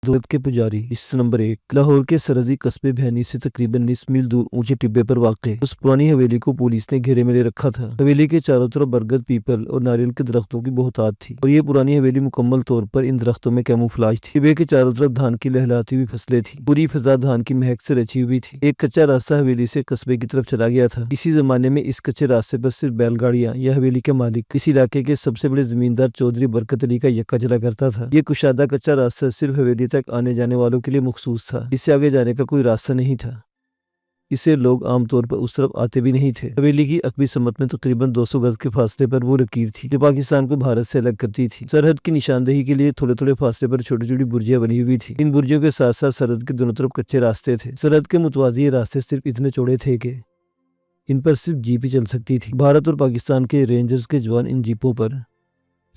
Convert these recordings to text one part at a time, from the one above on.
दौलत के पुजारी। इस नंबर 1 लाहौर के सरहदी कस्बे भैनी से तकरीबन 20 मील दूर ऊंचे टिब्बे पर वाक़ उस पुरानी हवेली को पुलिस ने घेरे में ले रखा था। हवेली के चारों तरफ बरगद, पीपल और नारियल के दरख्तों की बहुतायत थी और ये पुरानी हवेली मुकम्मल तौर पर इन दरख्तों में कैमोफ्लेज थी। टिब्बे के चारों तरफ धान की लहलहाती हुई फसलें थी। पूरी फिजा धान की महक से रची हुई थी। एक कच्चा रास्ता हवेली से कस्बे की तरफ चला गया था। इसी जमाने में इस कच्चे रास्ते पर सिर्फ बैलगाड़ियां या हवेली के मालिक, इस इलाके के सबसे बड़े जमींदार चौधरी बरकत अली का यक्का चला करता था। ये कुशादा कच्चा रास्ता सिर्फ हवेली तक आने जाने वालों के लिए मखसूस था। इससे आगे जाने का कोई रास्ता नहीं था। इससे लोग आमतौर पर उस तरफ आते भी नहीं थे। हवेली की अकबी समत में तकरीबन 200 गज के फासले पर वो लकीर थी जो पाकिस्तान को भारत से अलग करती थी। सरहद की निशानदेही के लिए थोड़े थोड़े फासले पर छोटी छोटी बुर्जियां बनी हुई थी। इन बुर्जियों के साथ साथ सरहद के दोनों तरफ कच्चे रास्ते थे। सरहद के मुतवाज़ी रास्ते सिर्फ इतने चौड़े थे कि इन पर सिर्फ जीप ही चल सकती थी। भारत और पाकिस्तान के रेंजर्स के जवान इन जीपों पर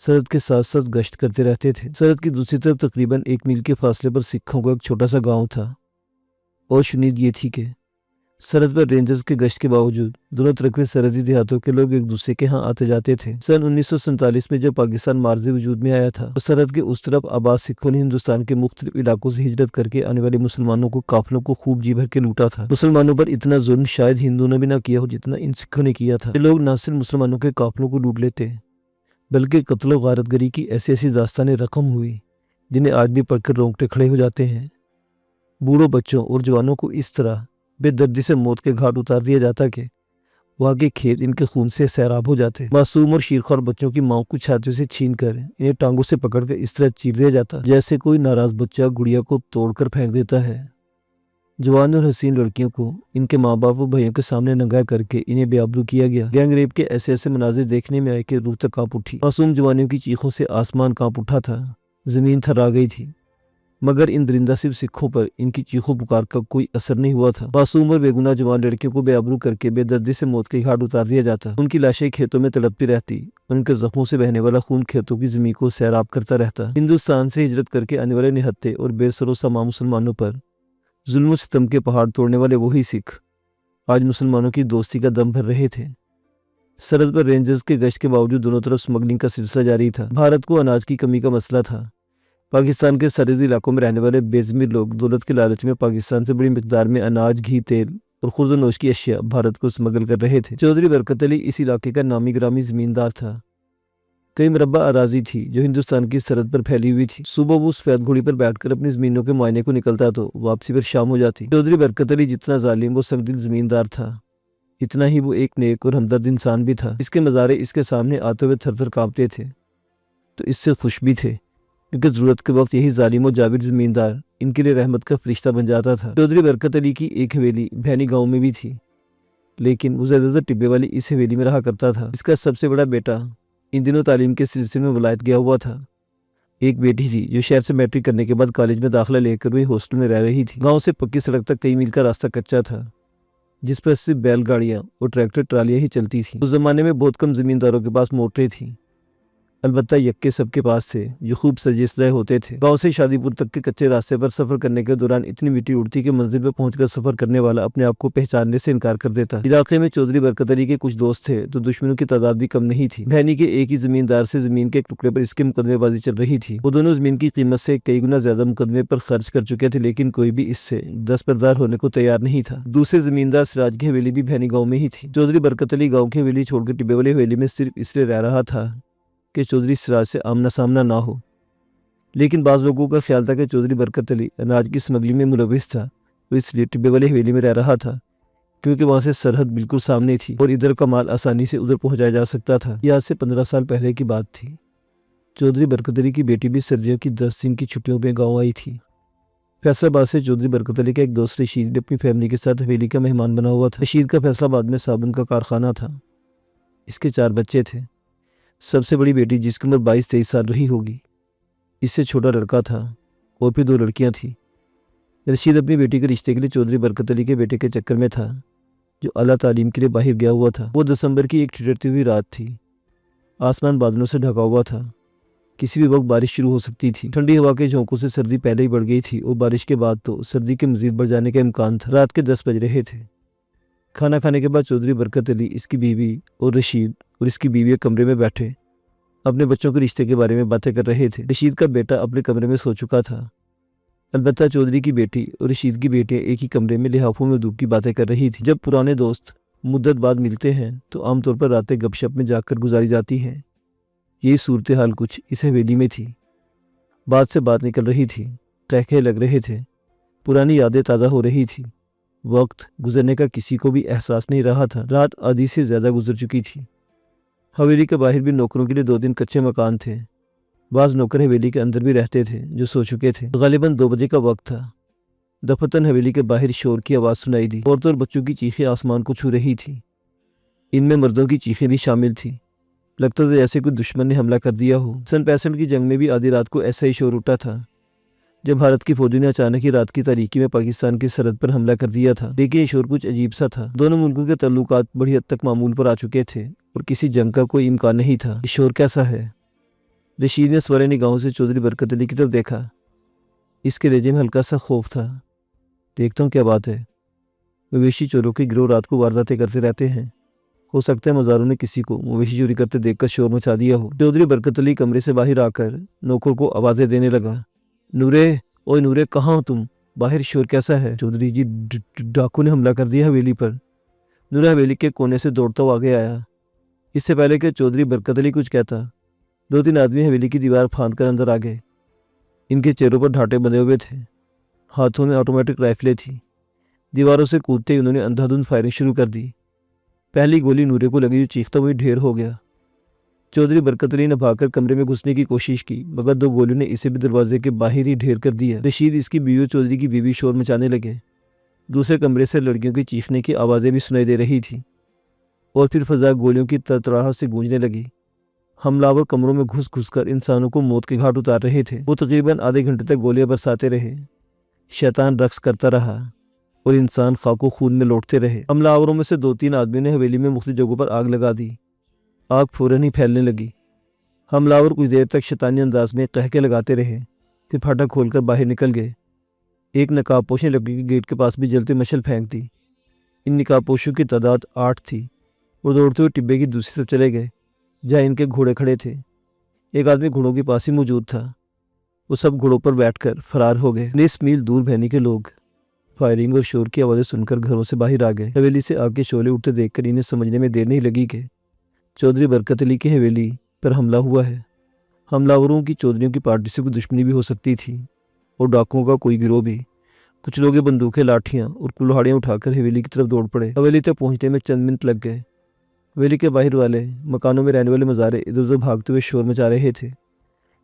सरहद के साथ साथ गश्त करते रहते थे। सरहद की दूसरी तरफ तकरीबन 1 मील के फासले पर सिखों का एक छोटा सा गांव था और शुनीद ये थी कि सरहद पर रेंजर्स के गश्त के बावजूद दोनों तरफ के सरहदी देहातों के लोग एक दूसरे के यहाँ आते जाते थे। सन 1947 में जब पाकिस्तान मार्जी वजूद में आया था तो सरहद के उस तरफ आबाद सिखों ने हिंदुस्तान के मुख्तलिफ इलाकों से हिजरत करके आने वाले मुसलमानों को काफिलों को खूब जी भर के लूटा था। मुसलमानों पर इतना जुल्म शायद हिंदुओं ने भी ना किया हो जितना इन सिखों ने किया था। ये लोग न सिर्फ मुसलमानों के काफिलों को लूट लेते बल्कि कत्ल व गारतगरी की ऐसी ऐसी दास्तानें रकम हुई जिन्हें आज भी पढ़कर रोंगटे खड़े हो जाते हैं। बूढ़ों, बच्चों और जवानों को इस तरह बेदर्दी से मौत के घाट उतार दिया जाता कि वहाँ के खेत इनके खून से सैराब हो जाते। मासूम और शीरख्वार बच्चों की माँ को छातियों से छीनकर इन्हें टांगों से पकड़कर इस तरह चीर दिया जाता जैसे कोई नाराज बच्चा गुड़िया को तोड़कर फेंक देता है। जवान और हसीन लड़कियों को इनके माँ बाप और भाइयों के सामने नंगा करके इन्हें बेआबरू किया गया। गैंग रेप के ऐसे ऐसे मनाजिर देखने में आए कि रूह तक कांप उठी। मासूम जवानियों की चीखों से आसमान कांप उठा था, जमीन थर्रा गई थी, मगर इन दरिंदा सिर्फ सिखों पर इनकी चीखों पुकार का कोई असर नहीं हुआ था। मासूम और बेगुनाह जवान लड़कियों को बेआबरू करके बेदर्दी से मौत के घाट उतार दिया जाता। उनकी लाशें खेतों में तड़पती रहती और उनके जख्मों से बहने वाला खून खेतों की जमीन को सैराब करता रहता। हिंदुस्तान से हिजरत करके आने वाले निहत्ते और बेसरो समा मुसलमानों पर जुल्म सितम के पहाड़ तोड़ने वाले वही सिख आज मुसलमानों की दोस्ती का दम भर रहे थे। सरहद पर रेंजर्स के गश्त के बावजूद दोनों तरफ स्मगलिंग का सिलसिला जारी था। भारत को अनाज की कमी का मसला था। पाकिस्तान के सरहदी इलाकों में रहने वाले बेज़मीर लोग दौलत के लालच में पाकिस्तान से बड़ी मिकदार में अनाज, घी, तेल और खुर्द-ओ-नोश की अशिया भारत को स्मगल कर रहे थे। चौधरी बरकत अली इस इलाके का नामी ग्रामी जमींदार था। कई मरबा अराजी थी जो हिंदुस्तान की सरहद पर फैली हुई थी। सुबह वो सफेद घोड़ी पर बैठकर अपनी जमीनों के मुआयने को निकलता तो वापसी पर शाम हो जाती। चौधरी बरकत अली जितना जालिम व संगदिल जमींदार था, इतना ही वो एक नेक और हमदर्द इंसान भी था। इसके मज़ारे इसके सामने आते हुए थर थर कांपते थे तो इससे खुश भी थे, क्योंकि जरूरत के वक्त यही जालिम और जाबिर जमींदार इनके लिए रहमत का फरिश्ता बन जाता था। चौधरी बरकत अली की एक हवेली भैनी गाँव में भी थी, लेकिन वो ज़्यादातर टिब्बे वाली इस हवेली में रहा करता था। इसका सबसे बड़ा बेटा इन दिनों तालीम के सिलसिले में वलायत गया हुआ था। एक बेटी थी जो शहर से मैट्रिक करने के बाद कॉलेज में दाखिला लेकर वही हॉस्टल में रह रही थी। गांव से पक्की सड़क तक कई मील का रास्ता कच्चा था जिस पर सिर्फ बैलगाड़ियां और ट्रैक्टर ट्रालियां ही चलती थी। उस जमाने में बहुत कम जमींदारों के पास मोटरें थी, अलबत्ता यक्के सबके पास से जो खूब सजे सजाए होते थे। गांव से शादीपुर तक के कच्चे रास्ते पर सफर करने के दौरान इतनी मिट्टी उड़ती कि मंजिल पर पहुंचकर सफर करने वाला अपने आप को पहचानने से इनकार कर देता। इलाके में चौधरी बरकत अली के कुछ दोस्त थे तो दुश्मनों की तादाद भी कम नहीं थी। भैनी के एक ही जमींदार से जमीन के एक टुकड़े पर इसके मुकदमेबाजी चल रही थी। वो दोनों जमीन की कीमत से कई गुना ज्यादा मुकदमे पर खर्च कर चुके थे, लेकिन कोई भी इससे दस्तबरदार होने को तैयार नहीं था। दूसरे जमींदार सिराज की हवेली भी भैनी गाँव में ही थी। चौधरी बरकत अली गाँव की हवेली छोड़कर टिब्बे वाली हवेली में सिर्फ इसलिए रह रहा था कि चौधरी सिराज से आमना सामना ना हो, लेकिन बाज़ लोगों का ख्याल था कि चौधरी बरकत अली अनाज की स्मगलिंग में मुलविस था। वो इसलिए टिब्बे वाली हवेली में रह रहा था क्योंकि वहाँ से सरहद बिल्कुल सामने थी और इधर का माल आसानी से उधर पहुँचाया जा सकता था। यह आज से 15 साल पहले की बात थी। चौधरी बरकत अली की बेटी भी सर्दियों की 10 दिन की छुट्टियों में गाँव आई थी। फैसलाबाद से चौधरी बरकत अली का एक दोस्त रशीद भी अपनी फैमिली के साथ हवेली का मेहमान बना हुआ था। रशीद का फैसलाबाद में साबुन का कारखाना था। इसके 4 बच्चे थे। सबसे बड़ी बेटी जिसकी उम्र 22-23 साल रही होगी, इससे छोटा लड़का था और फिर 2 लड़कियां थी। रशीद अपनी बेटी के रिश्ते के लिए चौधरी बरकत अली के बेटे के चक्कर में था जो आला तालीम के लिए बाहर गया हुआ था। वो दिसंबर की एक ठिठुरती हुई रात थी। आसमान बादलों से ढका हुआ था। किसी भी वक्त बारिश शुरू हो सकती थी। ठंडी हवा के झोंकों से सर्दी पहले ही बढ़ गई थी और बारिश के बाद तो सर्दी के मजीद बढ़ जाने का इम्कान था। रात के 10 बज रहे थे। खाना खाने के बाद चौधरी बरकत अली, इसकी बीवी और रशीद और इसकी बीवी कमरे में बैठे अपने बच्चों के रिश्ते के बारे में बातें कर रहे थे। रशीद का बेटा अपने कमरे में सो चुका था अलबत्ता चौधरी की बेटी और रशीद की बेटियां एक ही कमरे में लिहाफों में धूप की बातें कर रही थी। जब पुराने दोस्त मुद्दत बाद मिलते हैं तो आमतौर पर रातें गपशप में जाकर गुजारी जाती हैं। यही सूरत हाल कुछ इस हवेली में थी। बात से बात निकल रही थी, कहके लग रहे थे, पुरानी यादें ताज़ा हो रही थी। वक्त गुजरने का किसी को भी एहसास नहीं रहा था। रात आधी से ज़्यादा गुजर चुकी थी। हवेली के बाहर भी नौकरों के लिए 2 कच्चे मकान थे। बाज़ नौकर हवेली के अंदर भी रहते थे जो सो चुके थे। गालिबन 2 बजे का वक्त था। दफतन हवेली के बाहर शोर की आवाज़ सुनाई दी। औरतों और बच्चों की चीखें आसमान को छू रही थी। इनमें मर्दों की चीखें भी शामिल थी। लगता था जैसे कोई दुश्मन ने हमला कर दिया हो। सन 65 की जंग में भी आधी रात को ऐसा ही शोर उठा था जब भारत की फौजों ने अचानक ही रात की तारीकी में पाकिस्तान की सरहद पर हमला कर दिया था। लेकिन ये शोर कुछ अजीब सा था। दोनों मुल्कों के तल्लुकात बड़ी हद तक मामूल पर आ चुके थे और किसी जंग का कोई इम्कान नहीं था। ये शोर कैसा है? रशीद ने सवारे निगाहों से चौधरी बरकत अली की तरफ देखा। इसके लहजे में हल्का सा खौफ था। देखता हूँ क्या बात है। मवेशी चोरों के गिरोह रात को वारदातें करते रहते हैं। हो सकता है मज़ारों ने किसी को मवेशी चोरी करते देखकर शोर मचा दिया हो। चौधरी बरकत अली कमरे से बाहर आकर नौकर को आवाज़ें देने लगा। नूरे, ओए नूरे, कहाँ हो तुम? बाहर शोर कैसा है? चौधरी जी, डाकू ने हमला कर दिया हवेली पर। नूरे हवेली के कोने से दौड़ता हुआ आगे आया। इससे पहले कि चौधरी बरकत अली कुछ कहता, 2-3 आदमी हवेली की दीवार फांद कर अंदर आ गए। इनके चेहरों पर ढाटे बंधे हुए थे। हाथों में ऑटोमेटिक राइफलें थी। दीवारों से कूदते ही उन्होंने अंधाधुंध फायरिंग शुरू कर दी। पहली गोली नूरे को लगी जो चीखता हुआ ढेर हो गया। चौधरी बरकत अली ने भागकर कमरे में घुसने की कोशिश की, मगर 2 गोलियों ने इसे भी दरवाजे के बाहर ही ढेर कर दिया। रशीद, इसकी बीवी और चौधरी की बीवी शोर मचाने लगे। दूसरे कमरे से लड़कियों की चीखने की आवाज़ें भी सुनाई दे रही थी और फिर फजा गोलियों की तरतराहट से गूंजने लगी। हमलावर कमरों में घुस घुस कर इंसानों को मौत के घाट उतार रहे थे। वो तकरीबन आधे घंटे तक गोलियां बरसाते रहे। शैतान रक्स करता रहा और इंसान खाको खून में लौटते रहे। हमलावरों में से 2-3 आदमियों ने हवेली में मुख्तलिफ जगहों पर आग लगा दी। आग फौरन ही फैलने लगी। हमलावर कुछ देर तक शैतानी अंदाज में कहके लगाते रहे, फिर फाटक खोलकर बाहर निकल गए। एक नकाबपोश ने लकड़ी के गेट के पास भी जलती मशल फेंक दी। इन नकाबपोशों की तादाद 8 थी। वो दौड़ते हुए टिब्बे की दूसरी तरफ चले गए जहाँ इनके घोड़े खड़े थे। एक आदमी घोड़ों के पास ही मौजूद था। वो सब घोड़ों पर बैठकर फरार हो गए। 19 मील दूर भैनी के लोग फायरिंग और शोर की आवाज़ें सुनकर घरों से बाहर आ गए। हवेली से आग के शोले उठते देखकर इन्हें समझने में देर नहीं लगी कि चौधरी बरकत अली की हवेली पर हमला हुआ है। हमलावरों की चौधरियों की पार्टी से कोई दुश्मनी भी हो सकती थी और डाकुओं का कोई गिरोह भी। कुछ लोग बंदूकें, लाठियां और कुल्हाड़ियां उठाकर हवेली की तरफ दौड़ पड़े। हवेली तक पहुंचने में चंद मिनट लग गए। हवेली के बाहर वाले मकानों में रहने वाले मज़ारे इधर उधर भागते हुए शोर मचा रहे थे।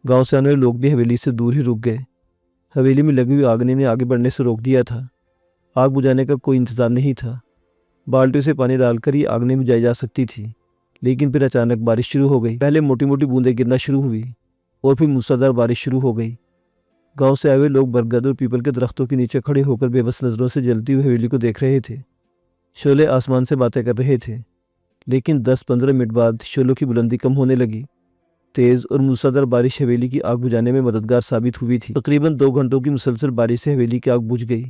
गांव से आने वाले लोग भी हवेली से दूर ही रुक गए। हवेली में लगी हुई आग ने आगे बढ़ने से रोक दिया था। आग बुझाने का कोई इंतज़ाम नहीं था। बाल्टियों से पानी डालकर ही आग नहीं बुझाई जा सकती थी। लेकिन फिर अचानक बारिश शुरू हो गई। पहले मोटी मोटी बूंदें गिरना शुरू हुई और फिर मूसलाधार बारिश शुरू हो गई। गांव से आए हुए लोग बरगद और पीपल के दरख्तों के नीचे खड़े होकर बेबस नज़रों से जलती हुई हवेली को देख रहे थे। शोले आसमान से बातें कर रहे थे, लेकिन 10-15 मिनट बाद शोलों की बुलंदी कम होने लगी। तेज़ और मूसलाधार बारिश हवेली की आग बुझाने में मददगार साबित हुई थी। तकरीबन 2 घंटों की मुसलसल बारिश से हवेली की आग बुझ गई।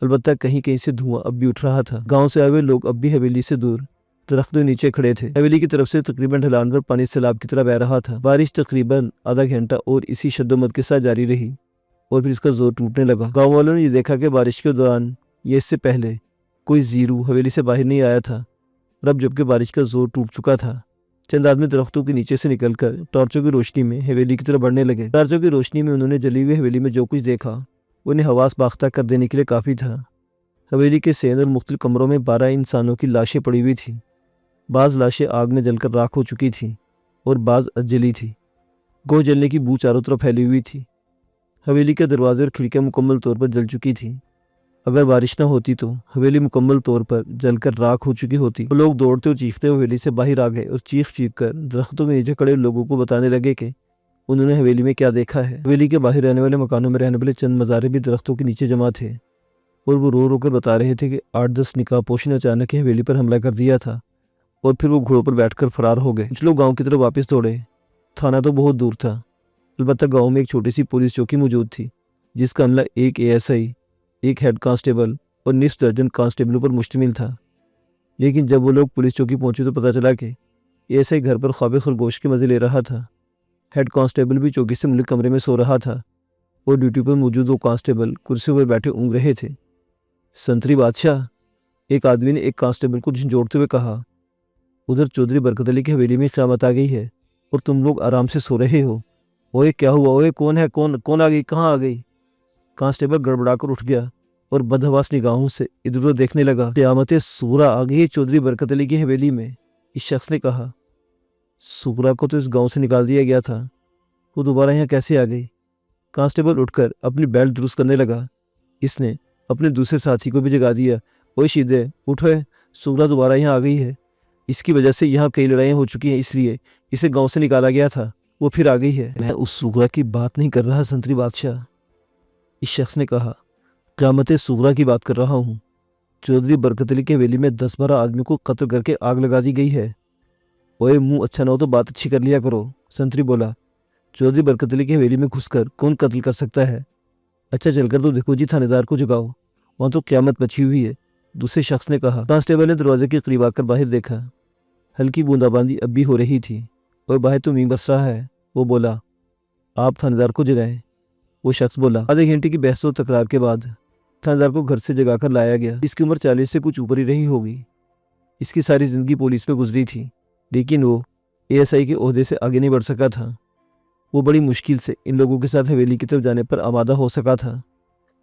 अलबत्ता कहीं कहीं से धुआं अब भी उठ रहा था। गांव से आए हुए लोग अब भी हवेली से दूर दरख्तों के नीचे खड़े थे। हवेली की तरफ से तकरीबन ढलान पर पानी सैलाब की तरह बह रहा था। बारिश तकरीबन आधा घंटा और इसी शद्दोमत के साथ जारी रही और फिर इसका जोर टूटने लगा। गाँव वालों ने ये देखा कि बारिश के दौरान या इससे पहले कोई जीरू हवेली से बाहर नहीं आया था। अब जबकि बारिश का जोर टूट चुका था, चंद आदमी दरख्तों के नीचे से निकलकर टॉर्चों की रोशनी में हवेली की तरफ बढ़ने लगे। टॉर्चों की रोशनी में उन्होंने जली हुई हवेली में जो कुछ देखा उन्हें हवास बाख्ता कर देने के लिए काफ़ी था। हवेली के सेंध और मुख्तलिफ कमरों में 12 इंसानों की लाशें पड़ी हुई थी। बाज़ लाशें आग में जलकर राख हो चुकी थीं और बाज़ जली थी। गोह जलने की बू चारों तरफ फैली हुई थी। हवेली के दरवाजे और खिड़कियाँ मुकम्मल तौर पर जल चुकी थीं। अगर बारिश न होती तो हवेली मुकम्मल तौर पर जलकर राख हो चुकी होती। वो लोग दौड़ते और चीखते हुए हवेली से बाहर आ गए और चीख चीख कर दरख्तों के नीचे खड़े लोगों को बताने लगे कि उन्होंने हवेली में क्या देखा है। हवेली के बाहर रहने वाले मकानों में रहने वाले चंद मज़ारे भी दरख्तों के नीचे जमा थे और वो रो रो कर बता रहे थे कि 8-10 निकाबपोश ने अचानक ही हवेली पर हमला कर दिया था और फिर वो घोड़ों पर बैठकर फरार हो गए। कुछ लोग गाँव की तरफ वापस दौड़े। थाना तो बहुत दूर था, अलबत्ता गाँव में एक छोटी सी पुलिस चौकी मौजूद थी जिसका अमला एक ASI, एक हेड कांस्टेबल और निस्फ दर्जन कांस्टेबलों पर मुश्तमिल था। लेकिन जब वो लोग पुलिस चौकी पहुंचे तो पता चला कि ASI घर पर ख्वाब खरगोश के मज़े ले रहा था। हेड कांस्टेबल भी चौकी से मुल्क कमरे में सो रहा था और ड्यूटी पर मौजूद वो कांस्टेबल कुर्सी पर बैठे ऊँग रहे थे। संतरी बादशाह, एक आदमी ने एक कांस्टेबल को झंझोड़ते हुए कहा, उधर चौधरी बरकत अली की हवेली में क़यामत आ गई है और तुम लोग आराम से सो रहे हो। ओए क्या हुआ? ओए कौन है? कौन कौन आ गई? कहाँ आ गई? कांस्टेबल गड़बड़ाकर उठ गया और बदहवास निगाहों से इधर उधर देखने लगा। क़यामत सूरा आ गई है चौधरी बरकत अली की हवेली में, इस शख्स ने कहा। सूरा को तो इस गांव से निकाल दिया गया था, वो दोबारा यहाँ कैसे आ गई? कांस्टेबल उठकर अपनी बेल्ट दुरुस्त करने लगा। इसने अपने दूसरे साथी को भी जगा दिया। ओए शीदे उठो, सूरा दोबारा यहाँ आ गई है, इसकी वजह से यहाँ कई लड़ाइयाँ हो चुकी हैं, इसलिए इसे गांव से निकाला गया था, वो फिर आ गई है। मैं उस सूरा की बात नहीं कर रहा संतरी बादशाह, इस शख्स ने कहा। क़यामत सूरा की बात कर रहा हूँ। चौधरी बरकत अली की हवेली में 10-12 आदमी को कत्ल करके आग लगा दी गई है। ओए मुंह अच्छा ना हो तो बात अच्छी कर लिया करो, संतरी बोला। चौधरी बरकत अली की हवेली में घुसकर कौन कत्ल कर सकता है? अच्छा चलकर तो देखो जी, थानेदार को जगाओ, वहाँ तो क़यामत मची हुई है, दूसरे शख्स ने कहा। कांस्टेबल ने दरवाजे के करीब आकर बाहर देखा। हल्की बूंदाबांदी अब भी हो रही थी और बाहर तो मींह बरस रहा है। वो बोला, आप थानेदार को जगाएं। वो शख्स बोला। आधे घंटे की बहस और तकरार के बाद थानेदार को घर से जगाकर लाया गया। इसकी उम्र 40 से कुछ ऊपर ही रही होगी। इसकी सारी ज़िंदगी पुलिस में गुजरी थी, लेकिन वो एएसआई के ओहदे से आगे नहीं बढ़ सका था। वो बड़ी मुश्किल से इन लोगों के साथ हवेली की तरफ जाने पर आमादा हो सका था।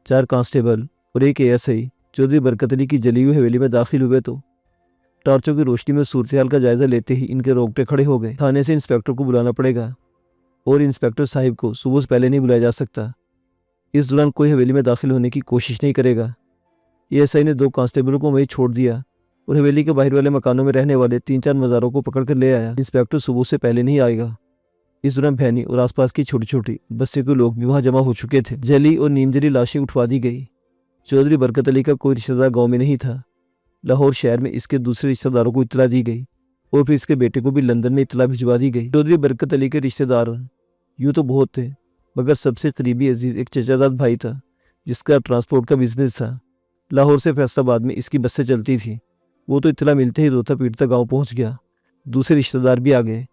4 कांस्टेबल और एक एएसआई चौधरी बरकत अली की जली हुई हवेली में दाखिल हुए तो टॉर्चों की रोशनी में सूरत-ए-हाल का जायजा लेते ही इनके रोंगटे खड़े हो गए। थाने से इंस्पेक्टर को बुलाना पड़ेगा और इंस्पेक्टर साहिब को सुबह से पहले नहीं बुलाया जा सकता। इस दौरान कोई हवेली में दाखिल होने की कोशिश नहीं करेगा। एएसआई ने 2 कांस्टेबलों को वहीं छोड़ दिया और हवेली के बाहर वाले मकानों में रहने वाले 3-4 मज़ारों को पकड़कर ले आया। इंस्पेक्टर सुबह से पहले नहीं आएगा। इस दौरान भैनी और आसपास की छोटी छोटी बस्तियों के लोग भी वहाँ जमा हो चुके थे। जली और नीमजली लाशें उठवा दी गई। चौधरी बरकत अली का कोई रिश्तेदार गाँव में नहीं था। लाहौर शहर में इसके दूसरे रिश्तेदारों को इत्तला दी गई और फिर इसके बेटे को भी लंदन में इत्तला भिजवा दी गई। चौधरी बरकत अली के रिश्तेदार यूँ तो बहुत थे, मगर सबसे करीबी अजीज एक चचाजाद भाई था जिसका ट्रांसपोर्ट का बिजनेस था। लाहौर से फैसलाबाद में इसकी बसें चलती थी। वो तो इत्तला मिलते ही रोता पीटता गाँव पहुँच गया। दूसरे रिश्तेदार भी आ गए,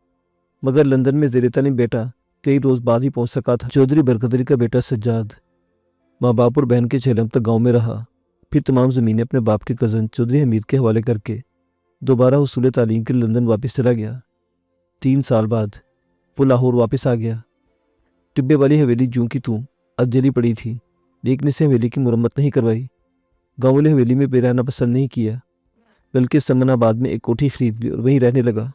मगर लंदन में ज़ेर तालीम बेटा कई रोज़ बाद ही पहुँच सका था। चौधरी बरकत अली का बेटा सज्जाद माँ बाप और बहन के चलम तक गाँव में रहा, फिर तमाम ज़मीनें अपने बाप के कज़न चौधरी हमीद के हवाले करके दोबारा हुसूल तालीम के लिए लंदन वापस चला गया। 3 साल बाद वो लाहौर वापस आ गया। टिब्बे वाली हवेली जूं की तूं अधजली पड़ी थी, लेकिन इसे हवेली की मुरम्मत नहीं करवाई। गाँव वाले हवेली में रहना पसंद नहीं किया, बल्कि समनाबाद में एक कोठी खरीद ली और वहीं रहने लगा।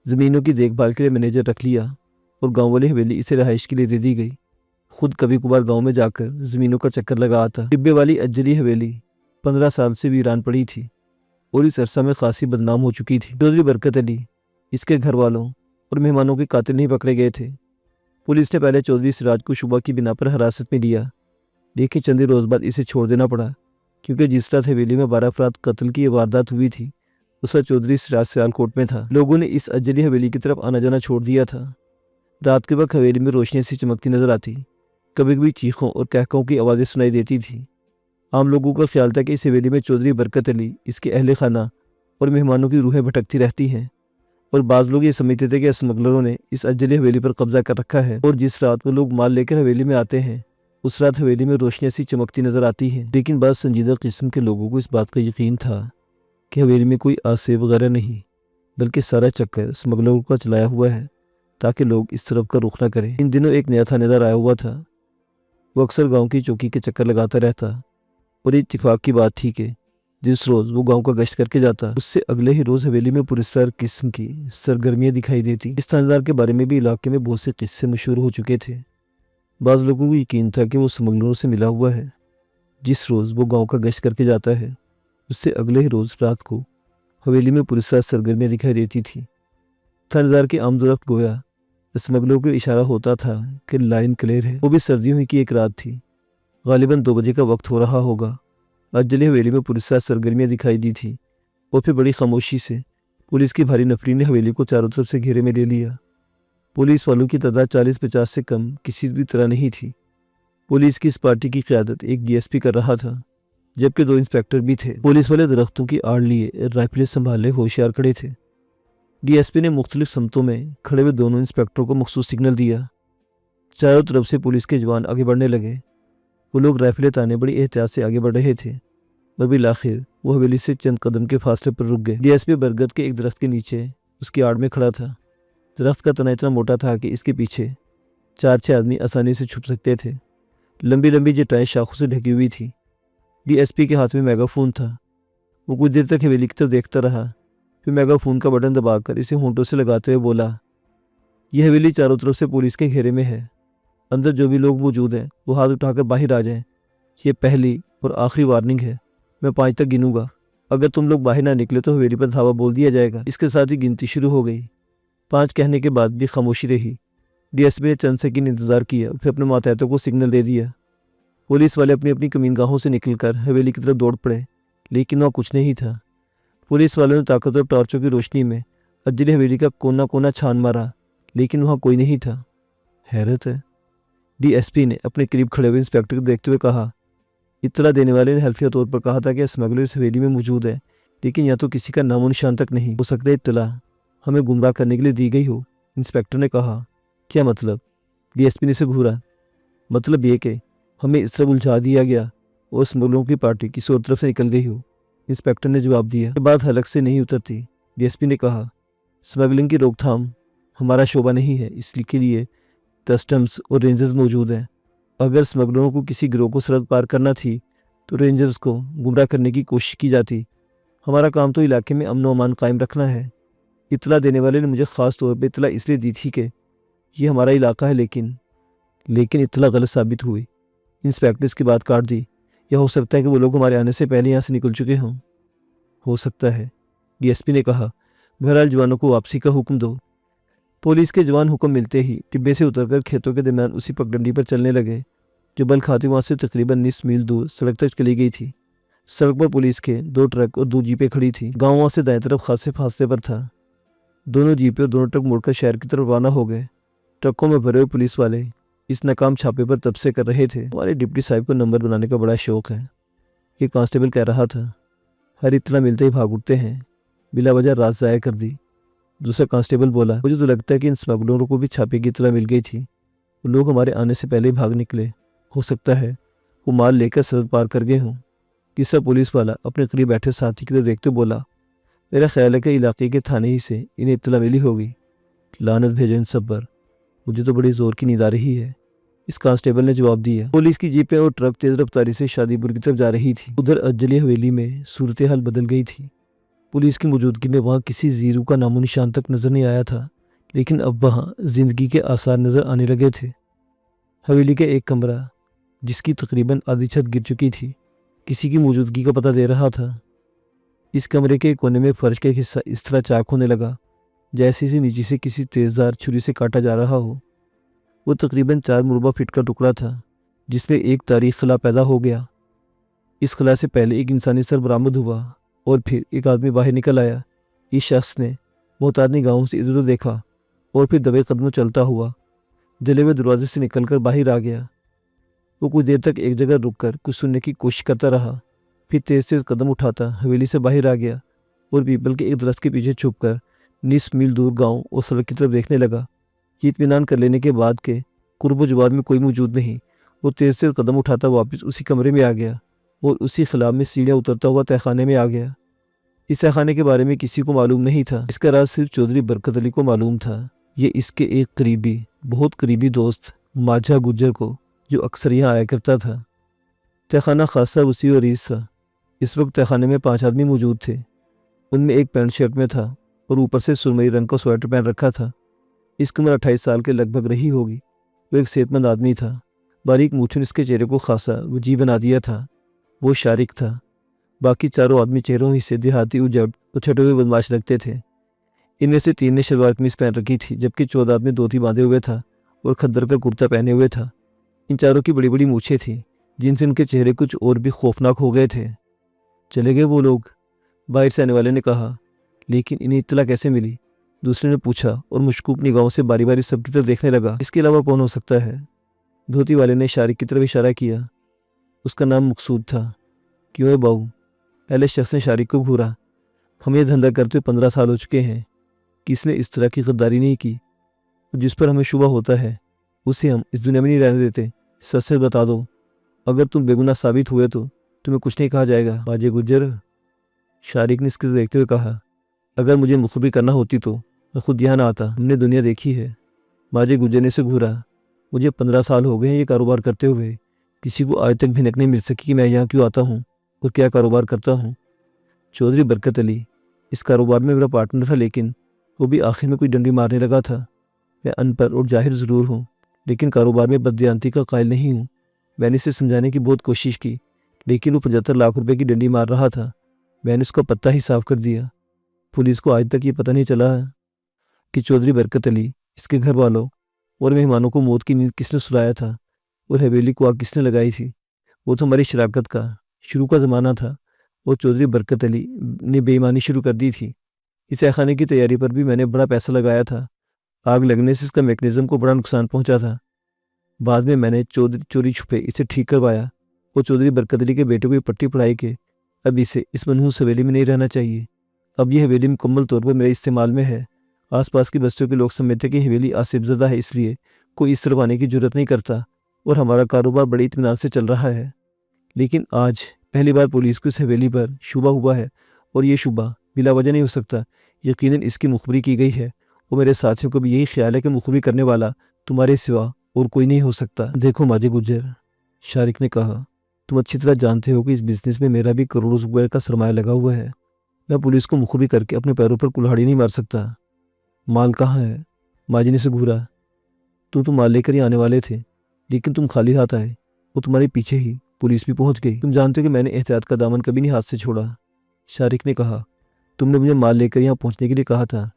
ज़मीनों की देखभाल के लिए मैनेजर रख लिया और गाँव वाली हवेली इसे रहाइश के लिए दे दी गई। खुद कभी कभार गाँव में जाकर ज़मीनों का चक्कर लगा आता। टिब्बे वाली अधजली हवेली 15 साल से वीरान पड़ी थी और इस अरसा में खासी बदनाम हो चुकी थी। चौधरी बरकत अली, इसके घर वालों और मेहमानों के कातिल नहीं पकड़े गए थे। पुलिस ने पहले चौधरी सिराज को शुबा की बिना पर हिरासत में लिया, लेकिन चंद रोज़ बाद इसे छोड़ देना पड़ा, क्योंकि जिस रात हवेली में 12 अफराद कत्ल की वारदात हुई थी उस वक्त चौधरी सिराज सियालकोट में था। लोगों ने इस अधजली हवेली की तरफ आना जाना छोड़ दिया था। रात के वक्त हवेली में रोशनी सी चमकती नजर आती, कभी कभी चीखों और कहकों की आवाज़ें सुनाई देती थी। आम लोगों का ख्याल था कि इस हवेली में चौधरी बरकत अली, इसके अहले खाना और मेहमानों की रूहें भटकती रहती हैं, और बाज़ लोग ये समझते थे कि स्मगलरों ने इस अधजली हवेली पर कब्जा कर रखा है और जिस रात वो लोग माल लेकर हवेली में आते हैं उस रात हवेली में रोशनियाँ सी चमकती नजर आती हैं। लेकिन बाद संजीदा किस्म के लोगों को इस बात का यकीन था कि हवेली में कोई आसेब वगैरह नहीं, बल्कि सारा चक्कर स्मगलरों का चलाया हुआ है ताकि लोग इस तरफ का रुख न करें। इन दिनों एक नया थानेदार आया हुआ था। वो अक्सर गांव की चौकी के चक्कर लगाता रहता और इत्तिफाक की बात थी कि जिस रोज़ वो गांव का गश्त करके जाता उससे अगले ही रोज़ हवेली में पुरस्कार किस्म की सरगर्मियाँ दिखाई देती। इस थानेदार के बारे में भी इलाके में बहुत से किस्से मशहूर हो चुके थे। बाज़ लोगों को यकीन था कि वो स्मगलरों से मिला हुआ है। जिस रोज़ वो गाँव का गश्त करके जाता है उससे अगले ही रोज़ रात को हवेली में पुरस्कार सरगर्मियाँ दिखाई देती थी। थानेदार की आमदोरफ्त गोया स्मगलरों को इशारा होता था कि लाइन क्लियर है। वो भी सर्दियों की एक रात थी, गालिबन 2 बजे का वक्त हो रहा होगा। अधजली हवेली में पुरस्कार सरगर्मियाँ दिखाई दी थी और फिर बड़ी खामोशी से पुलिस की भारी नफरी ने हवेली को चारों तरफ से घेरे में ले लिया। पुलिस वालों की तादाद 40-50 से कम किसी भी तरह नहीं थी। पुलिस की इस पार्टी की क़यादत एक डीएसपी कर रहा था, जबकि 2 इंस्पेक्टर भी थे। पुलिस वाले दरख्तों की आड़ लिए राइफलें संभाले होशियार खड़े थे। डीएसपी ने मुख्तलिफ समतों में खड़े हुए दोनों इंस्पेक्टरों को मखसूस सिग्नल दिया। चारों तरफ से पुलिस के जवान आगे बढ़ने लगे। वो लोग राइफलें ताने बड़ी एहतियात से आगे बढ़ रहे थे और बिल आखिर वो हवेली से चंद कदम के फासले पर रुक गए। डीएसपी बरगद के एक दरख्त के नीचे उसकी आड़ में खड़ा था। दरख्त का तना इतना मोटा था कि इसके पीछे 4-6 आदमी आसानी से छुप सकते थे। लंबी लंबी जटाएं शाखों से ढकी हुई थी। डीएसपी के हाथ में मेगाफोन था। वो कुछ देर तक हवेली की तरफ देखता रहा, फिर मेगाफोन का बटन दबाकर इसे होंठों से लगाते हुए बोला, यह हवेली चारों तरफ से पुलिस के घेरे में है। अंदर जो भी लोग मौजूद हैं वो हाथ उठाकर बाहर आ जाएं। ये पहली और आखिरी वार्निंग है। मैं 5 तक गिनूंगा। अगर तुम लोग बाहर ना निकले तो हवेली पर धावा बोल दिया जाएगा। इसके साथ ही गिनती शुरू हो गई। 5 कहने के बाद भी खामोशी रही। डीएसपी ने चंद सेकंड इंतजार किया, फिर अपने मातहतों को सिग्नल दे दिया। पुलिस वाले अपनी अपनी कमीनगाहों से निकलकर हवेली की तरफ दौड़ पड़े, लेकिन वहाँ कुछ नहीं था। पुलिस वालों ने ताकतवर टॉर्चों की रोशनी में अज्जली हवेली का कोना कोना छान मारा, लेकिन वहाँ कोई नहीं था। हैरत है, डीएसपी ने अपने करीब खड़े हुए इंस्पेक्टर को देखते हुए कहा। इत्तला देने वाले ने हल्फिया तौर पर कहा था कि स्मगलर इस हवेली में मौजूद है, लेकिन यहाँ तो किसी का नामो निशान तक नहीं। हो सकता है इत्तला हमें गुमराह करने के लिए दी गई हो, इंस्पेक्टर ने कहा। क्या मतलब? डीएसपी ने से घूरा। मतलब ये कि हमें इस तरह उलझा दिया गया और स्मगलरों की पार्टी किसी और तरफ से निकल गई हो, इंस्पेक्टर ने जवाब दिया। ये बात हलक से नहीं उतरती, डीएसपी ने कहा। स्मगलिंग की रोकथाम हमारा शोबा नहीं है, इसके लिए कस्टम्स और रेंजर्स मौजूद हैं। अगर स्मगलरों को किसी गिरोह को सरहद पार करना थी तो रेंजर्स को गुमराह करने की कोशिश की जाती। हमारा काम तो इलाके में अमन व अमान कायम रखना है। इत्तला देने वाले ने मुझे ख़ास तौर पर इत्तला इसलिए दी थी कि ये हमारा इलाका है, लेकिन इत्तला गलत साबित हुई। इंस्पेक्टर इसकी बात काट दी। यह हो सकता है कि वो लोग हमारे आने से पहले यहाँ से निकल चुके हों। हो सकता है, डीएसपी ने कहा। बहरहाल जवानों को वापसी का हुक्म दो। पुलिस के जवान हुक्म मिलते ही टिब्बे से उतरकर खेतों के दरमियान उसी पगडंडी पर चलने लगे जो बल खाती वहाँ से तकरीबन 19 मील दूर सड़क तक चली गई थी। सड़क पर पुलिस के 2 ट्रक और 2 जीपें खड़ी थी। गाँव वहाँ से दाएं तरफ खासे फासले पर था। दोनों जीपें और दोनों ट्रक मुड़कर शहर की तरफ रवाना हो गए। ट्रकों में भरे हुए पुलिस वाले इस नाकाम छापे पर तब से कर रहे थे। हमारे डिप्टी साहब को नंबर बनाने का बड़ा शौक है, ये कांस्टेबल कह रहा था। हर इतना मिलते ही भाग उठते हैं, बिला वजह रात ज़ाया कर दी। दूसरा कांस्टेबल बोला, मुझे तो लगता है कि इन स्मगलरों को भी छापे की इत्तला मिल गई थी। वो लोग हमारे आने से पहले ही भाग निकले। हो सकता है वो माल लेकर सरहद पार कर गए हों। तीसरा पुलिस वाला अपने करीब बैठे साथी की तरफ देखते बोला, मेरा ख्याल है कि इलाके के थाने ही से इन्हें इत्तला मिली होगी। लानत भेजो इन सब पर, मुझे तो बड़ी जोर की नींद आ रही है, इस कांस्टेबल ने जवाब दिया। पुलिस की जीपें और ट्रक तेज रफ्तारी से शादीपुर की तरफ जा रही थी। उधर अज्जली हवेली में सूरत हाल बदल गई थी। पुलिस की मौजूदगी में वहाँ किसी जीरू का नामो निशान तक नजर नहीं आया था, लेकिन अब वहाँ जिंदगी के आसार नजर आने लगे थे। हवेली का एक कमरा जिसकी तकरीबन आधी छत गिर चुकी थी किसी की मौजूदगी का पता दे रहा था। इस कमरे के कोने में फर्श का हिस्सा इस तरह चाक होने लगा जैसे इसे नीचे से किसी तेजदार छुरी से काटा जा रहा हो। वो तकरीबन 4 मुरबा फीट का टुकड़ा था जिसमें एक तारीख खला पैदा हो गया। इस खला से पहले एक इंसानी सर बरामद हुआ और फिर एक आदमी बाहर निकल आया। इस शख्स ने मोहतादनी गाँव से इधर उधर देखा और फिर दबे कदमों चलता हुआ जले हुए दरवाजे से निकलकर बाहर आ गया। वो कुछ देर तक एक जगह रुककर कुछ सुनने की कोशिश करता रहा, फिर तेज तेज कदम उठाता हवेली से बाहर आ गया और पीपल के एक दरख्त के पीछे छुपकर 19 मील दूर गांव और सड़क की तरफ देखने लगा। ये इत्मीनान कर लेने के बाद के कुर्ब जवार में कोई मौजूद नहीं, वो तेज तेज कदम उठाता वापस उसी कमरे में आ गया और उसी खिलाफ में सीढ़ियाँ उतरता हुआ तहखाने में आ गया। इस तहखाने के बारे में किसी को मालूम नहीं था, इसका राज सिर्फ चौधरी बरकत अली को मालूम था। ये इसके एक करीबी, बहुत करीबी दोस्त माझा गुज्जर को, जो अक्सर यहाँ आया करता था। तहखाना खासा वसी और रीस था। इस वक्त तहखाने में 5 आदमी मौजूद थे। उनमें एक पैंट शर्ट में था और ऊपर से सुरमई रंग का स्वेटर पहन रखा था। इसकी उम्र 28 साल के लगभग रही होगी। वो एक सेहतमंद आदमी था। बारीक मूछन इसके चेहरे को खासा वजीह बना दिया था। वो शारिक था। बाकी चारों आदमी चेहरों ही से देहाती उजट और छटे हुए बदमाश लगते थे। इनमें से 3 ने शलवार कमीज पहन रखी थी, जबकि 14 आदमी धोती बांधे हुए था और खद्दर का कुर्ता पहने हुए था। इन चारों की बड़ी बड़ी मूछें थीं, जिनसे इनके चेहरे कुछ और भी खौफनाक हो गए थे। चले गए वो लोग, बाहर से आने वाले ने कहा। लेकिन इन्हें इत्तला कैसे मिली? दूसरे ने पूछा और मुशकूक निगाहों से बारी बारी सबकी तरफ देखने लगा। इसके अलावा कौन हो सकता है? धोती वाले ने शारिक की तरफ इशारा किया। उसका नाम मकसूद था। क्यों है बाऊ? पहले शख्स ने शारिक को घूरा। हम ये धंधा करते 15 साल हो चुके हैं। किसने इस तरह की गद्दारी नहीं की। और जिस पर हमें शुबा होता है उसे हम इस दुनिया में नहीं रहने देते। सच सच बता दो, अगर तुम बेगुनाह साबित हुए तो तुम्हें कुछ नहीं कहा जाएगा। माजे गुजर, शारिक ने इसके देखते हुए कहा, अगर मुझे मुखबिर करना होती तो मैं खुद यहाँ ना आता। हमने दुनिया देखी है। माजे गुजर ने से घूरा। मुझे 15 साल हो गए हैं ये कारोबार करते हुए। किसी को आज तक भिनक नहीं मिल सकी कि मैं यहाँ क्यों आता हूँ और क्या कारोबार करता हूँ। चौधरी बरकत अली, इस कारोबार में मेरा पार्टनर था, लेकिन वो भी आखिर में कोई डंडी मारने लगा था। मैं अनपढ़ और जाहिर ज़रूर हूँ, लेकिन कारोबार में बददियानती का कायल नहीं हूँ। मैंने इसे समझाने की बहुत कोशिश की, लेकिन वो 75 लाख रुपए की डंडी मार रहा था। मैंने उसका पत्ता ही साफ कर दिया। पुलिस को आज तक ये पता नहीं चला है कि चौधरी बरकत अली, इसके घर वालों और मेहमानों को मौत की नींद किसने सुलाया था और हवेली को आग किसने लगाई थी। वो तो हमारी शराकत का शुरू का ज़माना था और चौधरी बरकत अली ने बेईमानी शुरू कर दी थी। इस तहखाने की तैयारी पर भी मैंने बड़ा पैसा लगाया था। आग लगने से इसका मैकेनिज्म को बड़ा नुकसान पहुंचा था। बाद में मैंने चोरी छुपे इसे ठीक करवाया और चौधरी बरकत अली के बेटे को ये पट्टी पढ़ाई कि अब इसे इस मनहूस हवेली में नहीं रहना चाहिए। अब यह हवेली मुकम्मल तौर पर मेरे इस्तेमाल में है। आसपास की बस्तियों के लोग समझते कि हवेली आसिफज़दा है, इसलिए कोई इस तरफ आने की जरूरत नहीं करता और हमारा कारोबार बड़े इत्मीनान से चल रहा है। लेकिन आज पहली बार पुलिस को इस हवेली पर शुबा हुआ है और ये शुबा बिला वजह नहीं हो सकता। यकीनन इसकी मुखबरी की गई है और मेरे साथियों को भी यही ख्याल है कि मुखबरी करने वाला तुम्हारे सिवा और कोई नहीं हो सकता। देखो माजे गुजर, शारिक ने कहा, तुम अच्छी तरह जानते हो कि इस बिज़नेस में मेरा भी करोड़ों रुपए का सरमाया लगा हुआ है। मैं पुलिस को मुखबरी करके अपने पैरों पर कुल्हाड़ी नहीं मार सकता। माल कहाँ है? माजी ने से घूरा। तुम तो माल लेकर ही आने वाले थे, लेकिन तुम खाली हाथ आए और तुम्हारे पीछे ही पुलिस भी पहुंच गई। तुम जानते हो कि मैंने एहतियात का दामन कभी नहीं हाथ से छोड़ा। शारिक ने कहा, तुमने मुझे माल लेकर यहाँ पहुँचने के लिए कहा था।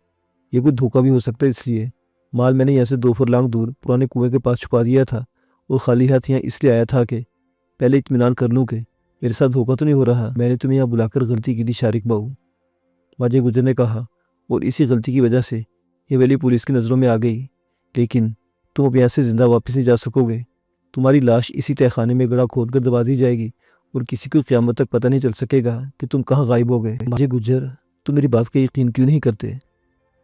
ये कोई धोखा भी हो सकता है, इसलिए माल मैंने यहाँ से 2 फुरलांग दूर पुराने कुएं के पास छुपा दिया था और खाली हाथ यहाँ इसलिए आया था कि पहले इत्मीनान कर लूँ कि मेरे साथ धोखा तो नहीं हो रहा। मैंने तुम्हें यहाँ बुलाकर गलती की थी शारिक बाबू, माजे गुजर ने कहा, और इसी गलती की वजह से ये हवेली पुलिस की नज़रों में आ गई। लेकिन तुम अब यहाँ से ज़िंदा वापस नहीं जा सकोगे। तुम्हारी लाश इसी तहखाने में गड़ा खोद कर दबा दी जाएगी और किसी को क़यामत तक पता नहीं चल सकेगा कि तुम कहाँ गायब हो गए। माजे गुजर, तुम मेरी बात का यकीन क्यों नहीं करते?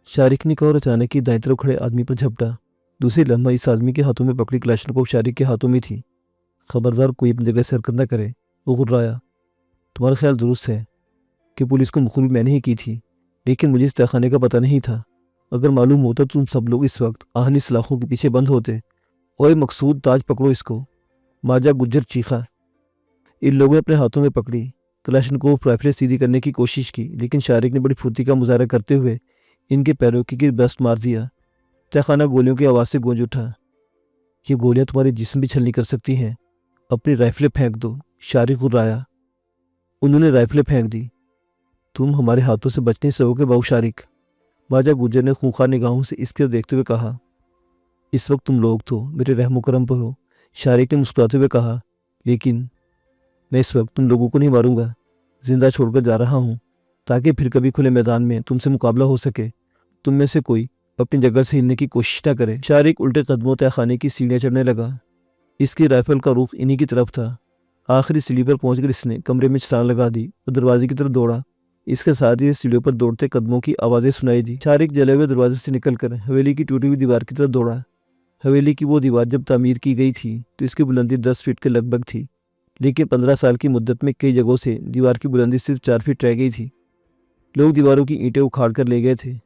शारिक ने कहा और अचानक ही दाईं तरफ खड़े आदमी पर झपटा। दूसरी लम्हा इस आदमी के हाथों में पकड़ी कलाशनकोव शारिक के हाथों में थी। खबरदार कोई अपनी जगह से हरकत न करे। वो घुर्राया। तुम्हारा ख्याल दुरुस्त है कि पुलिस को मुखबिर मैंने ही की थी, लेकिन मुझे इस तहखाने का पता नहीं था। अगर मालूम होता तो तुम सब लोग इस वक्त आहनी सलाखों के पीछे बंद होते। और मकसूद, ताज पकड़ो इसको। माजा गुज्जर चीखा। इन लोगों ने अपने हाथों में पकड़ी कलाशनकोव राइफलें सीधी करने की कोशिश की, लेकिन शारिक ने बड़ी फुर्ती का मुजाहरा करते हुए इनके पैरों की गिर बस्ट मार दिया। तहखाना गोलियों की आवाज़ से गूंज उठा। ये गोलियां तुम्हारे जिस्म भी छलनी कर सकती हैं। अपनी राइफलें फेंक दो। शारिक घुर्राया। उन्होंने राइफलें फेंक दी। तुम हमारे हाथों से बच नहीं सकोगे बाबू शारिक, माजा गुज्जर ने खूंखार निगाहों से इसके देखते हुए कहा। इस वक्त तुम लोग तो मेरे रहमो करम पर हो, शारिक ने मुस्कुराते हुए कहा, लेकिन मैं इस वक्त तुम लोगों को नहीं मारूंगा। जिंदा छोड़कर जा रहा हूँ ताकि फिर कभी खुले मैदान में तुमसे मुकाबला हो सके। तुम में से कोई अपनी जगह से हिलने की कोशिश न करे। शारिक उल्टे कदमों तहखाने की सीढ़ियाँ चढ़ने लगा। इसकी राइफल का रुख इन्हीं की तरफ था। आखिरी सीढ़ी पर पहुंचकर इसने कमरे में छलांग लगा दी और दरवाजे की तरफ दौड़ा। इसके साथ ही सीढ़ियों पर दौड़ते कदमों की आवाज़ें सुनाई दी। शारिक जले हुए दरवाजे से निकलकर हवेली की टूटी हुई दीवार की तरफ दौड़ा। हवेली की वो दीवार जब तामीर की गई थी तो इसकी बुलंदी 10 फीट के लगभग थी, लेकिन 15 साल की मुद्दत में कई जगहों से दीवार की बुलंदी सिर्फ 4 फीट रह गई थी। लोग दीवारों की ईंटें उखाड़ कर ले गए थे।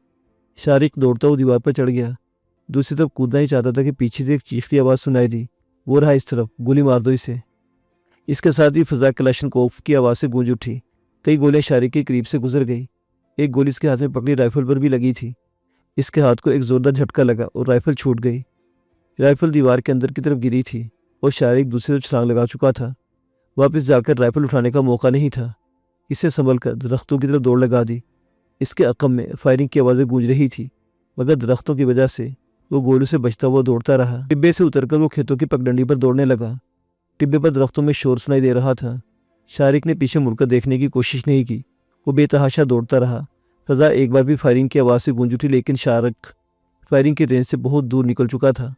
शारिक दौड़ता हुआ दीवार पर चढ़ गया। दूसरी तरफ कूदना ही चाहता था कि पीछे से एक चीखती आवाज़ सुनाई दी। वो रहा इस तरफ, गोली मार दो इसे। इसके साथ ही फजा कलाशनकोव की आवाज़ से गूंज उठी। कई गोलियां शारिक के करीब से गुजर गई। एक गोली इसके हाथ में पकड़ी राइफल पर भी लगी थी। इसके हाथ को एक जोरदार झटका लगा और राइफल छूट गई। राइफल दीवार के अंदर की तरफ गिरी थी और शारिक दूसरी तरफ छलांग लगा चुका था। वापस जाकर राइफल उठाने का मौका नहीं था। इसे संभल कर दरख्तों की तरफ दौड़ लगा दी। इसके अकब में फायरिंग की आवाज़ें गूंज रही थी, मगर दरख्तों की वजह से वो गोलियों से बचता हुआ दौड़ता रहा। टिब्बे से उतरकर वो खेतों की पगडंडी पर दौड़ने लगा। टिब्बे पर दरख्तों में शोर सुनाई दे रहा था। शारिक ने पीछे मुड़कर देखने की कोशिश नहीं की। वो बेतहाशा दौड़ता रहा। फजा एक बार भी फायरिंग की आवाज़ से गूंज उठी, लेकिन शारिक फायरिंग की रेंज से बहुत दूर निकल चुका था।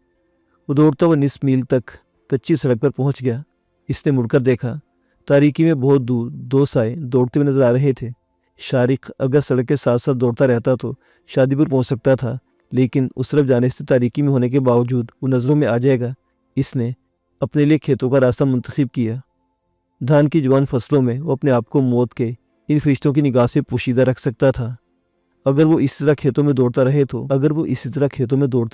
वो दौड़ता हुआ निस मील तक कच्ची सड़क पर पहुंच गया। इसने मुड़कर देखा। तारीकी में बहुत दूर 2 साए दौड़ते हुए नजर आ रहे थे। शारिक अगर सड़क के साथ साथ दौड़ता रहता तो शादीपुर पहुंच सकता था, लेकिन उस तरफ जाने से तारीकी में होने के बावजूद वो नज़रों में आ जाएगा। इसने अपने लिए खेतों का रास्ता मुंतखब किया। धान की जवान फसलों में वो अपने आप को मौत के इन फरिश्तों की निगाह से पोशीदा रख सकता था। अगर वो इसी तरह खेतों में दौड़ता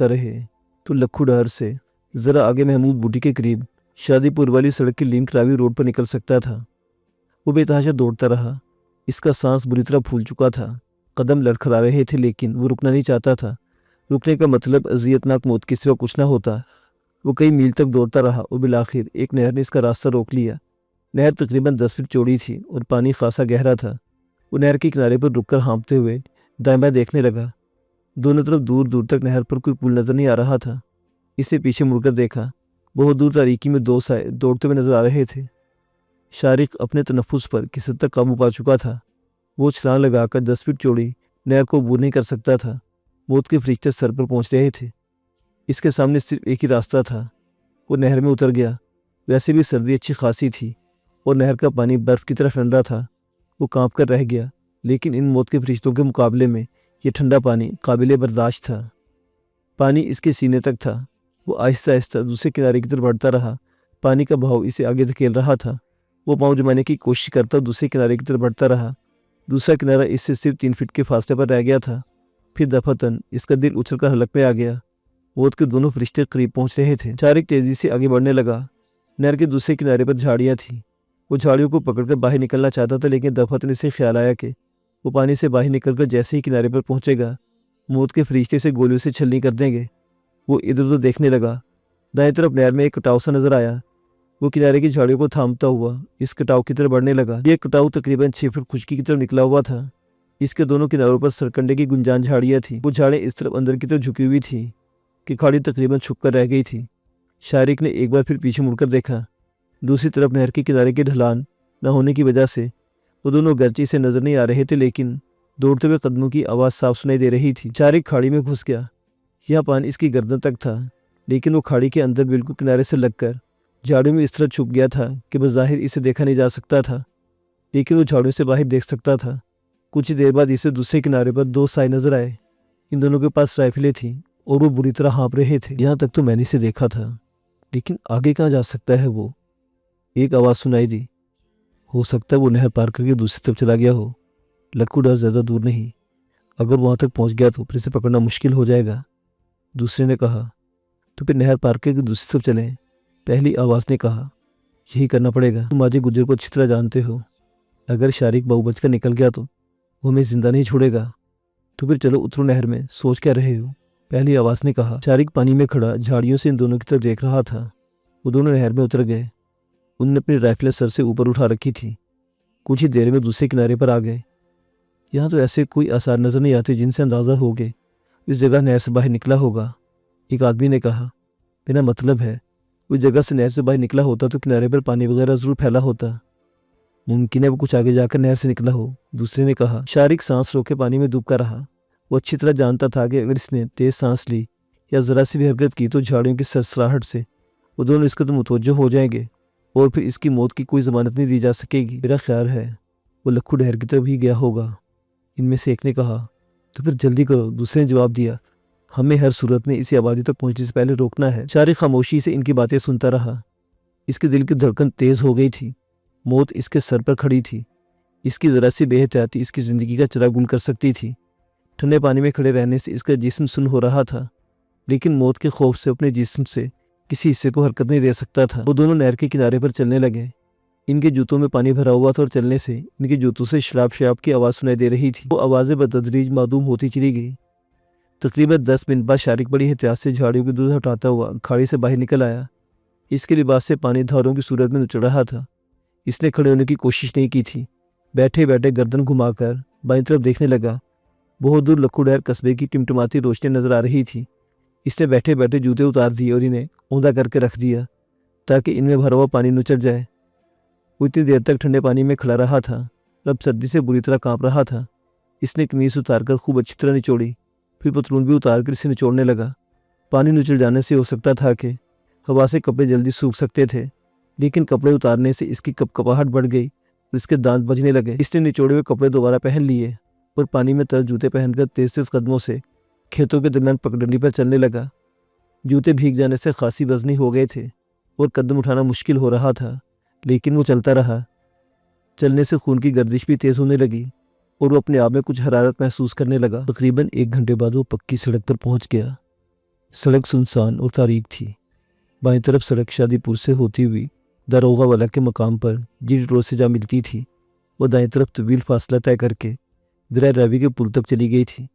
रहे तो लखू डहर से ज़रा आगे महमूद बूटी के करीब शादीपुर वाली सड़क की लिंक रावी रोड पर निकल सकता था। वो बेतहाशा दौड़ता रहा। इसका सांस बुरी तरह फूल चुका था। कदम लड़खड़ा रहे थे लेकिन वो रुकना नहीं चाहता था। रुकने का मतलब अजियतनाक मौत के सिवा कुछ ना होता। वो कई मील तक दौड़ता रहा और बिलाखिर एक नहर ने इसका रास्ता रोक लिया। नहर तकरीबन 10 फीट चौड़ी थी और पानी खासा गहरा था। वो नहर के किनारे पर रुककर हाँफते हुए दाएं बाएं देखने लगा। दोनों तरफ दूर दूर तक नहर पर कोई पुल नजर नहीं आ रहा था। इसने पीछे मुड़कर देखा। बहुत दूर तारीकी में 2 साए दौड़ते हुए नजर आ रहे थे। शारिक अपने तनफ्फुस पर किसी तक काबू पा चुका था। वो छलांग लगाकर 10 फीट चौड़ी नहर को अबूर नहीं कर सकता था। मौत के फरिश्ते सर पर पहुंच रहे थे। इसके सामने सिर्फ एक ही रास्ता था। वो नहर में उतर गया। वैसे भी सर्दी अच्छी खासी थी और नहर का पानी बर्फ की तरह ठंडा था। वो कांप कर रह गया, लेकिन इन मौत के फरिश्तों के मुकाबले में ये ठंडा पानी काबिल बर्दाश्त था। पानी इसके सीने तक था। वो आहिस्ता आहिस्ता दूसरे किनारे की तरफ बढ़ता रहा। पानी का बहाव इसे आगे धकेल रहा था। वो पाँव जमाने की कोशिश करता दूसरे किनारे की तरफ बढ़ता रहा। दूसरा किनारा इससे सिर्फ 3 फीट के फासले पर रह गया था। फिर दफातन इसका दिल उछलकर हलक में आ गया। मौत के दोनों फरिश्ते करीब पहुंच रहे थे। शारिक तेजी से आगे बढ़ने लगा। नहर के दूसरे किनारे पर झाड़ियाँ थीं। वो झाड़ियों को पकड़कर बाहर निकलना चाहता था, लेकिन दफातन इसे ख्याल आया कि वो पानी से बाहर निकलकर जैसे ही किनारे पर पहुंचेगा, मौत के फरिश्ते से गोलियों से छलनी कर देंगे। वो इधर उधर देखने लगा। दाएं तरफ नहर में एक कटाव सा नजर आया। वो किनारे की झाड़ियों को थामता हुआ इस कटाव की तरफ बढ़ने लगा। ये कटाव तकरीबन 6 फीट खुशकी की तरफ निकला हुआ था। इसके दोनों किनारों पर सरकंडे की गुंजान झाड़ियाँ थीं। वो झाड़ें इस तरफ अंदर की तरफ झुकी हुई थी कि खाड़ी तकरीबन छुप कर रह गई थी। शारिक ने एक बार फिर पीछे मुड़कर देखा। दूसरी तरफ नहर के किनारे के ढलान न होने की वजह से वो दोनों गर्ची से नजर नहीं आ रहे थे, लेकिन दौड़ते हुए कदमों की आवाज़ साफ सुनाई दे रही थी। शारिक खाड़ी में घुस गया। यह पानी इसकी गर्दन तक था, लेकिन वो खाड़ी के अंदर बिल्कुल किनारे से लगकर झाड़ियों में इस तरह छुप गया था कि बज़ाहिर इसे देखा नहीं जा सकता था, लेकिन वो झाड़ियों से बाहर देख सकता था। कुछ ही देर बाद इसे दूसरे किनारे पर 2 साए नजर आए। इन दोनों के पास राइफलें थीं और वो बुरी तरह हाँप रहे थे। यहाँ तक तो मैंने इसे देखा था, लेकिन आगे कहाँ जा सकता है वो? एक आवाज़ सुनाई दी। हो सकता है वो नहर पार करके दूसरी तरफ चला गया हो। लक्कू डर ज़्यादा दूर नहीं। अगर वहाँ तक पहुँच गया तो फिर इसे पकड़ना मुश्किल हो जाएगा। दूसरे ने कहा। तो फिर नहर पार करके दूसरी तरफ चलें। पहली आवाज़ ने कहा। यही करना पड़ेगा। तुम माजी गुज्जर को अच्छी तरह जानते हो। अगर शारिक बाहु बचकर निकल गया तो वो हमें जिंदा नहीं छोड़ेगा। तो फिर चलो उतरो नहर में। सोच क्या रहे हो? पहली आवाज़ ने कहा। शारिक पानी में खड़ा झाड़ियों से इन दोनों की तरफ देख रहा था। वो दोनों नहर में उतर गए। उनने अपनी राइफलें सर से ऊपर उठा रखी थी। कुछ ही देर में दूसरे किनारे पर आ गए। यहाँ तो ऐसे कोई आसार नजर नहीं आते जिनसे अंदाज़ा हो गए इस जगह नहर से बाहर निकला होगा। एक आदमी ने कहा। मेरा मतलब है उस जगह से नहर से बाहर निकला होता तो किनारे पर पानी वगैरह जरूर फैला होता। मुमकिन है वो कुछ आगे जाकर नहर से निकला हो। दूसरे ने कहा। शारिक सांस रोके पानी में डूबता रहा। वो अच्छी तरह जानता था कि अगर इसने तेज सांस ली या ज़रा सी भी हरकत की तो झाड़ियों की सरसराहट से वो दोनों इसके तो मुतवज्जो हो जाएंगे और फिर इसकी मौत की कोई ज़मानत नहीं दी जा सकेगी। मेरा ख्याल है वो लक्खू डहर की तरफ ही गया होगा। इनमें से एक ने कहा। तो फिर जल्दी करो। दूसरे ने जवाब दिया। हमें हर सूरत में इसी आबादी तक पहुंचने से पहले रोकना है। शारिक खामोशी से इनकी बातें सुनता रहा। इसके दिल की धड़कन तेज हो गई थी। मौत इसके सर पर खड़ी थी। इसकी ज़रा सी बेहतियाती इसकी ज़िंदगी का चिराग गुल कर सकती थी। ठंडे पानी में खड़े रहने से इसका जिस्म सुन्न हो रहा था, लेकिन मौत के खौफ से अपने जिस्म से किसी हिस्से को हरकत नहीं दे सकता था। वो दोनों नहर के किनारे पर चलने लगे। इनके जूतों में पानी भरा हुआ था और चलने से इनके जूतों से शराब शराब की आवाज़ सुनाई दे रही थी। वो आवाज़ें बतदरीज मादूम होती चली गई। तकरीबन 10 मिनट बाद शारिक बड़ी एहतियात से झाड़ियों की दूर हटाता हुआ खाड़ी से बाहर निकल आया। इसके लिबास से पानी धारों की सूरत में नुचड़ रहा था। इसने खड़े होने की कोशिश नहीं की थी। बैठे बैठे गर्दन घुमाकर बाईं तरफ देखने लगा। बहुत दूर लक्खू डहर कस्बे की टिमटिमाती रोशनी नजर आ रही थी। इसने बैठे बैठे जूते उतार दिए और इन्हें औंधा करके रख दिया ताकि इनमें भरा हुआ पानी नुचड़ जाए। वो इतनी देर तक ठंडे पानी में खड़ा रहा था, अब सर्दी से बुरी तरह कांप रहा था। इसने कमीज उतारकर खूब अच्छी तरह निचोड़ी, फिर पतलून भी उतारकर इसे निचोड़ने लगा। पानी निचड़ जाने से हो सकता था कि हवा से कपड़े जल्दी सूख सकते थे, लेकिन कपड़े उतारने से इसकी कपकपाहट बढ़ गई और इसके दांत बजने लगे। इसने निचोड़े हुए कपड़े दोबारा पहन लिए और पानी में तर जूते पहनकर तेज तेज कदमों से खेतों के दरमियान पगडंडी पर चलने लगा। जूते भीग जाने से खासी वजनी हो गए थे और कदम उठाना मुश्किल हो रहा था, लेकिन वो चलता रहा। चलने से खून की गर्दिश भी तेज होने लगी और वो अपने आप में कुछ हरारत महसूस करने लगा। तकरीबन 1 घंटे बाद वो पक्की सड़क पर पहुंच गया। सड़क सुनसान और तारीक थी। बाईं तरफ सड़क शादीपुर से होती हुई दारोगा वाला के मकाम पर जिस रोड से जा मिलती थी, वो दाईं तरफ तवील फासला तय करके दरिया रावी के पुल तक चली गई थी।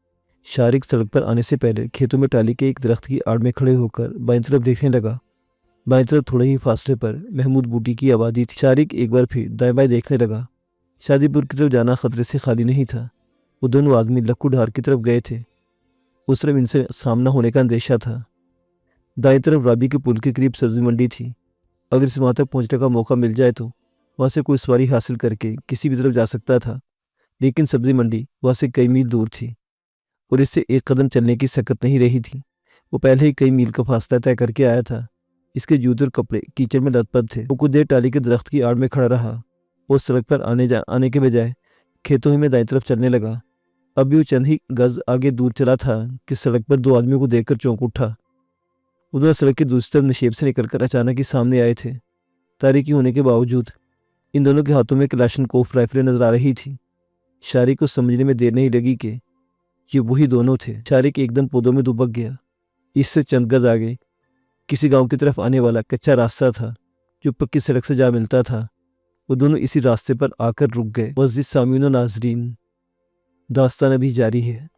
शारिक सड़क पर आने से पहले खेतों में टाली के एक दरख्त की आड़ में खड़े होकर बाईं तरफ देखने लगा। बाईं तरफ थोड़े ही फासले पर महमूद बूटी की आबादी थी। शारिक एक बार फिर दाएं बाएं देखने लगा। शादीपुर की तरफ जाना खतरे से खाली नहीं था। वो दोनों आदमी लक्कू ढार की तरफ गए थे। उस तरफ इनसे सामना होने का अंदेशा था। दाएं तरफ रावी के पुल के करीब सब्जी मंडी थी। अगर इसे वहां तक पहुंचने का मौका मिल जाए तो वहां से कोई सवारी हासिल करके किसी भी तरफ जा सकता था, लेकिन सब्जी मंडी वहां से कई मील दूर थी और इससे एक कदम चलने की सकत नहीं रही थी। वो पहले ही कई मील का फासला तय करके आया था। इसके जूते और कपड़े कीचड़ में लथपथ थे। वो कुछ देर टाली के दरख्त की आड़ में खड़ा रहा और सड़क पर आने के बजाय खेतों ही में दाईं तरफ चलने लगा। अभी वो चंद ही गज आगे दूर चला था कि सड़क पर 2 आदमियों को देखकर चौंक उठा। वो दोनों सड़क की दूसरी तरफ नशेब से निकलकर अचानक ही सामने आए थे। तारीकी होने के बावजूद इन दोनों के हाथों में क्लाशनकोफ राइफलें नजर आ रही थी। शारिक को समझने में देर नहीं लगी कि ये वही दोनों थे। शारिक एकदम पौधों में दुबक गया। इससे चंद गज आगे किसी गांव की तरफ आने वाला कच्चा रास्ता था जो पक्की सड़क से जा मिलता था। वो दोनों इसी रास्ते पर आकर रुक गए। मस्जिद सामीन और नाजरीन, दास्तान अभी जारी है।